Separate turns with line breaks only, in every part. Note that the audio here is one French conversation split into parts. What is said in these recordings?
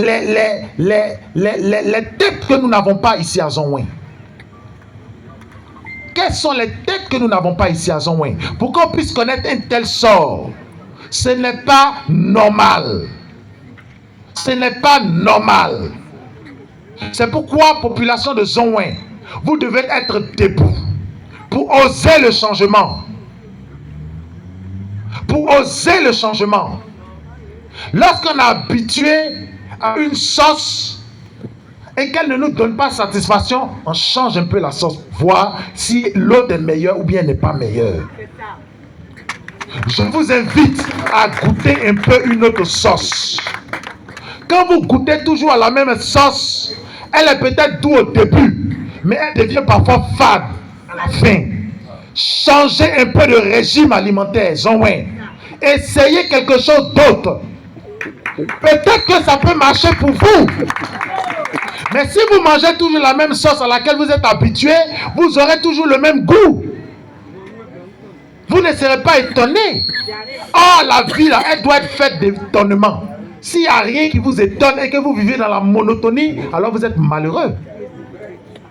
les têtes que nous n'avons pas ici à Zonwin. Quelles sont les têtes que nous n'avons pas ici à Zonwin pour qu'on puisse connaître un tel sort? Ce n'est pas normal. Ce n'est pas normal. C'est pourquoi, population de Zonwin, vous devez être debout pour oser le changement. Pour oser le changement. Lorsqu'on est habitué à une sauce et qu'elle ne nous donne pas satisfaction, on change un peu la sauce, voir si l'autre est meilleure ou bien n'est pas meilleure. Je vous invite à goûter un peu une autre sauce. Quand vous goûtez toujours à la même sauce, elle est peut-être douce au début, mais elle devient parfois fade à la fin. Changez un peu de régime alimentaire, Zonwin. Essayez quelque chose d'autre. Peut-être que ça peut marcher pour vous. Mais si vous mangez toujours la même sauce à laquelle vous êtes habitué, vous aurez toujours le même goût. Vous ne serez pas étonné. Oh, la vie, là, elle doit être faite d'étonnement. S'il n'y a rien qui vous étonne et que vous vivez dans la monotonie, alors vous êtes malheureux.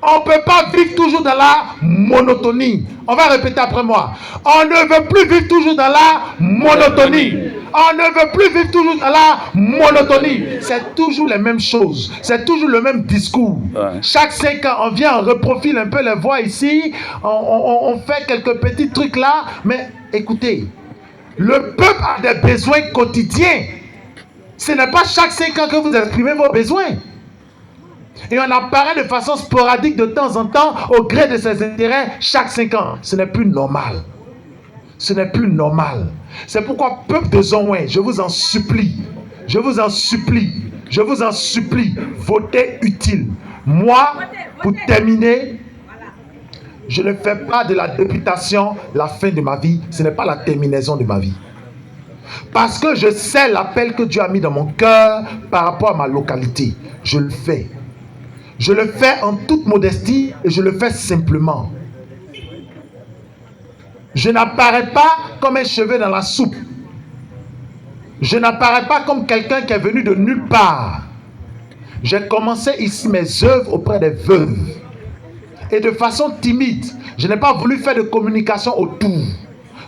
On ne peut pas vivre toujours dans la monotonie. On va répéter après moi. On ne veut plus vivre toujours dans la monotonie. On ne veut plus vivre toujours dans la monotonie. C'est toujours les mêmes choses. C'est toujours le même discours. Ouais. Chaque 5 ans, on vient, on reprofile un peu les voix ici. On fait quelques petits trucs là. Mais écoutez, le peuple a des besoins quotidiens. Ce n'est pas chaque 5 ans que vous exprimez vos besoins. Et on apparaît de façon sporadique de temps en temps au gré de ses intérêts chaque 5 ans. Ce n'est plus normal. Ce n'est plus normal. C'est pourquoi, peuple de Zonwin, je vous en supplie, je vous en supplie, je vous en supplie, votez utile. Moi, pour terminer, je ne fais pas de la députation la fin de ma vie. Ce n'est pas la terminaison de ma vie. Parce que je sais l'appel que Dieu a mis dans mon cœur par rapport à ma localité. Je le fais. Je le fais en toute modestie et je le fais simplement. Je n'apparais pas comme un cheveu dans la soupe. Je n'apparais pas comme quelqu'un qui est venu de nulle part. J'ai commencé ici mes œuvres auprès des veuves. Et de façon timide, je n'ai pas voulu faire de communication autour.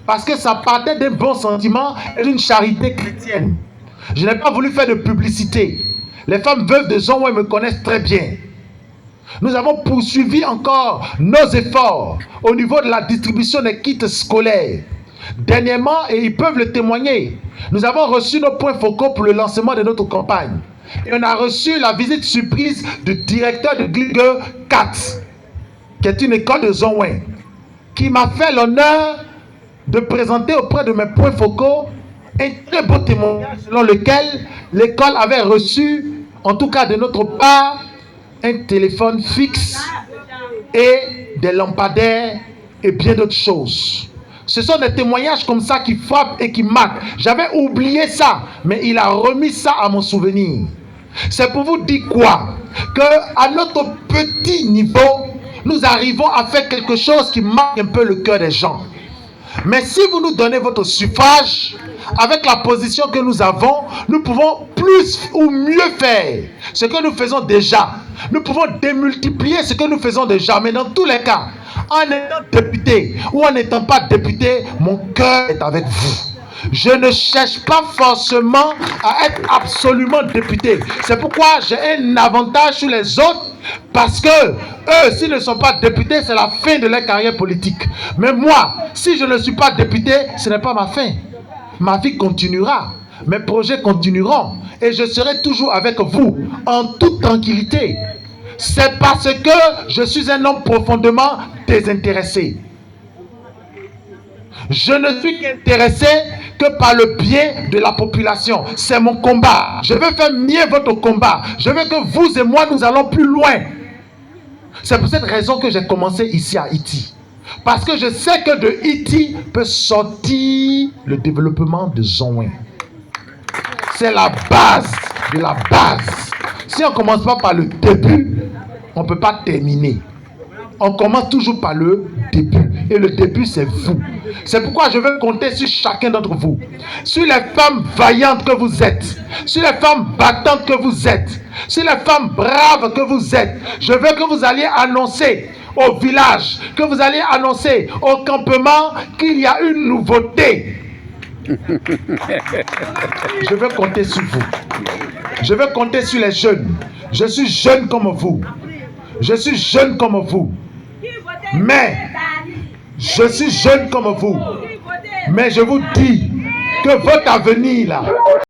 Parce que ça partait d'un bon sentiment et d'une charité chrétienne. Je n'ai pas voulu faire de publicité. Les femmes veuves de Zonwin me connaissent très bien. Nous avons poursuivi encore nos efforts au niveau de la distribution des kits scolaires. Dernièrement, et ils peuvent le témoigner, nous avons reçu nos points focaux pour le lancement de notre campagne. Et on a reçu la visite surprise du directeur de Gligue 4, qui est une école de Zonwin, qui m'a fait l'honneur de présenter auprès de mes points focaux un très beau témoignage selon lequel l'école avait reçu, en tout cas de notre part, un téléphone fixe et des lampadaires et bien d'autres choses. Ce sont des témoignages comme ça qui frappent et qui marquent. J'avais oublié ça, mais il a remis ça à mon souvenir. C'est pour vous dire quoi? Qu'à notre petit niveau, nous arrivons à faire quelque chose qui marque un peu le cœur des gens. Mais si vous nous donnez votre suffrage, avec la position que nous avons, nous pouvons plus ou mieux faire ce que nous faisons déjà. Nous pouvons démultiplier ce que nous faisons déjà. Mais dans tous les cas, en étant député ou en n'étant pas député, mon cœur est avec vous. Je ne cherche pas forcément à être absolument député. C'est pourquoi j'ai un avantage sur les autres. Parce que eux, s'ils ne sont pas députés, c'est la fin de leur carrière politique. Mais moi, si je ne suis pas député, ce n'est pas ma fin. Ma vie continuera. Mes projets continueront. Et je serai toujours avec vous, en toute tranquillité. C'est parce que je suis un homme profondément désintéressé. Je ne suis intéressé que par le bien de la population. C'est mon combat. Je veux faire mieux votre combat. Je veux que vous et moi, nous allons plus loin. C'est pour cette raison que j'ai commencé ici à Iti. Parce que je sais que de Iti peut sortir le développement de Zonwin. C'est la base de la base. Si on ne commence pas par le début, on ne peut pas terminer. On commence toujours par le début. Et le début, c'est vous. C'est pourquoi je veux compter sur chacun d'entre vous. Sur les femmes vaillantes que vous êtes. Sur les femmes battantes que vous êtes. Sur les femmes braves que vous êtes. Je veux que vous alliez annoncer au village, que vous alliez annoncer au campement qu'il y a une nouveauté. Je veux compter sur vous. Je veux compter sur les jeunes. Je suis jeune comme vous. Je suis jeune comme vous. Mais je suis jeune comme vous. Mais je vous dis que votre avenir là,